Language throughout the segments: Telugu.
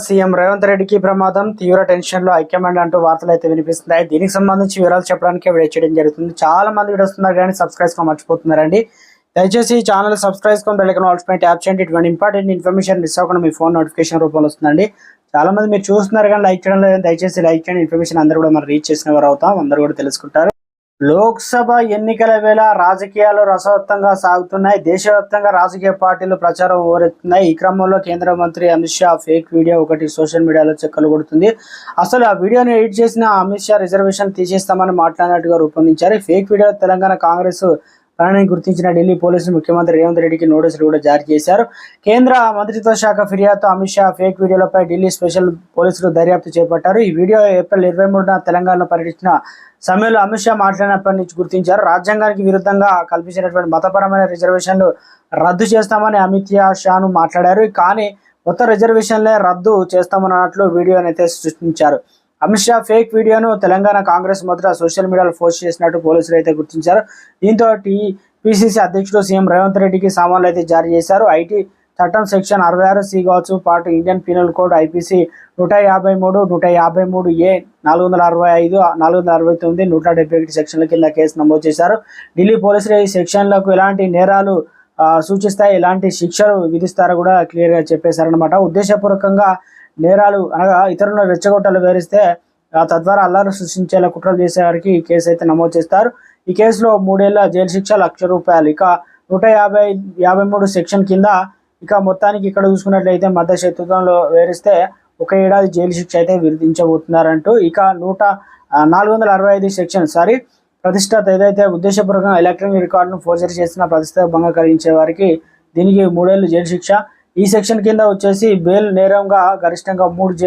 సీఎం రేవంత్ రెడ్డికి ప్రమాదం, తీవ్ర టెన్షన్ లో హైకమాండ్ అంటూ వార్తలు అయితే వినిపిస్తున్నాయి. దీనికి సంబంధించి వివరాలు చెప్పడానికి వీడియో చేయడం జరుగుతుంది. చాలా మంది వీడియో వస్తున్నారు కానీ సబ్స్క్రైబ్ మర్చిపోతున్నారండి. దయచేసి ఈ ఛానల్ సబ్స్క్రైబ్ బెల్ ఐకాన్ ఆల్ పై ట్యాప్ చేయండి. ఇటువంటి ఇంపార్టెంట్ ఇన్ఫర్మేషన్ మిస్ అవ్వకుండా మీ ఫోన్ నోటిఫికేషన్ రూపంలో వస్తుందండి. చాలా మంది మీరు చూస్తున్నారు కానీ లైక్ చేయడం లేదు. దయచేసి లైక్ చేయండి. ఇన్ఫర్మేషన్ అందరూ కూడా మనం రీచ్ చేసిన వారు అవుతాం, అందరూ కూడా తెలుసుకుంటారు. లోక్సభ ఎన్నికల వేళ రాజకీయాలు రసవత్తంగా సాగుతున్నాయి. దేశవ్యాప్తంగా రాజకీయ పార్టీలు ప్రచారం ఓరెత్తున్నాయి. ఈ క్రమంలో కేంద్ర మంత్రి అమిత్ షా ఫేక్ వీడియో ఒకటి సోషల్ మీడియాలో చెక్కలు కొడుతుంది. అసలు ఆ వీడియోని ఎడిట్ చేసిన అమిత్ షా రిజర్వేషన్ తీసేస్తామని మాట్లాడినట్టుగా రూపొందించారు. ఫేక్ వీడియో తెలంగాణ కాంగ్రెస్ ప్రాణాన్ని గుర్తించిన ఢిల్లీ పోలీసులు ముఖ్యమంత్రి రేవంత్ రెడ్డికి నోటీసులు కూడా జారీ చేశారు. కేంద్ర మంత్రిత్వ శాఖ ఫిర్యాదుతో అమిత్ షా ఫేక్ వీడియోలపై ఢిల్లీ స్పెషల్ పోలీసులు దర్యాప్తు చేపట్టారు. ఈ వీడియో ఏప్రిల్ 23న తెలంగాణలో పర్యటించిన సమయంలో అమిత్ షా మాట్లాడినప్పటి నుంచి గుర్తించారు. రాజ్యాంగానికి విరుద్ధంగా కల్పించినటువంటి మతపరమైన రిజర్వేషన్లు రద్దు చేస్తామని అమిత్ షాను మాట్లాడారు. కానీ మొత్తం రిజర్వేషన్లే రద్దు చేస్తామన్నట్లు వీడియోనైతే సృష్టించారు. అమిత్ షా ఫేక్ వీడియోను తెలంగాణ కాంగ్రెస్ మొదట సోషల్ మీడియాలో పోస్ట్ చేసినట్టు పోలీసులు అయితే గుర్తించారు. దీంతో పిసిసి అధ్యక్షుడు సీఎం రేవంత్ రెడ్డికి సమన్లు అయితే జారీ చేశారు. ఐటీ చట్టం సెక్షన్ 66C కావచ్చు, పాటు Indian penal code IPC 153, 153A, 465, 469, 171 సెక్షన్ల కింద కేసు నమోదు చేశారు. ఢిల్లీ పోలీసులు ఈ సెక్షన్లకు ఎలాంటి నేరాలు సూచిస్తాయి, ఎలాంటి శిక్షలు విధిస్తారో కూడా క్లియర్గా చెప్పేశారనమాట. ఉద్దేశపూర్వకంగా నేరాలు అనగా ఇతరులను రెచ్చగొట్టాలు వివరిస్తే తద్వారా అల్లారు సృష్టించేలా కుట్రలు చేసేవారికి ఈ కేసు అయితే నమోదు చేస్తారు. ఈ కేసులో 3 ఏళ్ల జైలు శిక్ష, ₹1,00,000. ఇక 153 సెక్షన్ కింద ఇక మొత్తానికి ఇక్కడ చూసుకున్నట్లయితే మధ్య శత్రుత్వంలో వివరిస్తే 1 ఏడాది జైలు శిక్ష అయితే విధించబోతున్నారంటూ. ఇక 465 సెక్షన్ ప్రతిష్ట ఏదైతే ఉద్దేశపూర్వకంగా ఎలక్ట్రానిక్ రికార్డును ఫోర్జరీ చేసిన ప్రతిష్ట భంగం కలిగించే వారికి దీనికి 3 ఏళ్ళు జైలు శిక్ష. ఈ సెక్షన్ కింద వచ్చేసి బెయిల్ నేరంగా గరిష్టంగా 2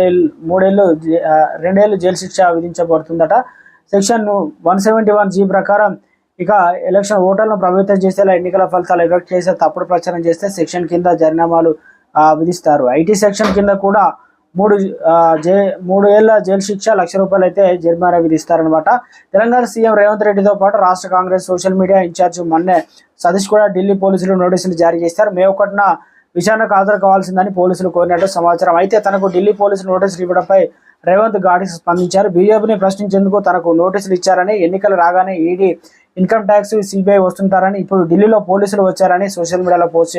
ఏళ్ళు జైలు శిక్ష విధించబడుతుందట. సెక్షన్ 171G ప్రకారం ఇక ఎలక్షన్ ఓటర్లను ప్రభావితం చేసేలా ఎన్నికల ఫలితాలు ఎఫెక్ట్ చేసే తప్పుడు ప్రచారం చేస్తే సెక్షన్ కింద జరిమానాలు విధిస్తారు. ఐటీ సెక్షన్ కింద కూడా 3 ఏళ్ల జైలు శిక్ష, ₹1,00,000 అయితే జరిమానా విధిస్తారనమాట. తెలంగాణ సీఎం రేవంత్ రెడ్డితో పాటు రాష్ట్ర Congress social media in-charge Manne Satish కూడా ఢిల్లీ పోలీసులు నోటీసులు జారీ చేశారు. మే 1న విచారణకు హాజరు కావాల్సిందని పోలీసులు కోరినట్టు సమాచారం. అయితే తనకు ఢిల్లీ పోలీసులు నోటీసులు ఇవ్వడంపై రేవంత్ ఘాటిగా స్పందించారు. బీజేపీని ప్రశ్నించేందుకు తనకు నోటీసులు ఇచ్చారని, ఎన్నికలు రాగానే ఈడీ, ఇన్కమ్ ట్యాక్స్, సిబిఐ వస్తుంటారని, ఇప్పుడు ఢిల్లీలో పోలీసులు వచ్చారని సోషల్ మీడియాలో పోస్ట్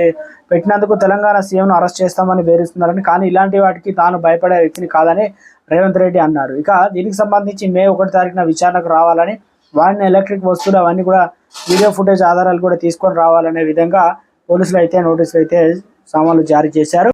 పెట్టినందుకు తెలంగాణ సీఎంను అరెస్ట్ చేస్తామని బెదిరిస్తున్నారని, కానీ ఇలాంటి వాటికి తాను భయపడే వ్యక్తిని కాదని రేవంత్ రెడ్డి అన్నారు. ఇక దీనికి సంబంధించి మే 1 తారీఖున విచారణకు రావాలని, వాడిని ఎలక్ట్రిక్ వస్తువులు అవన్నీ కూడా వీడియో ఫుటేజ్ ఆధారాలు కూడా తీసుకొని రావాలనే విధంగా పోలీసులు అయితే నోటీసులు అయితే సమన్లు జారీ చేశారు.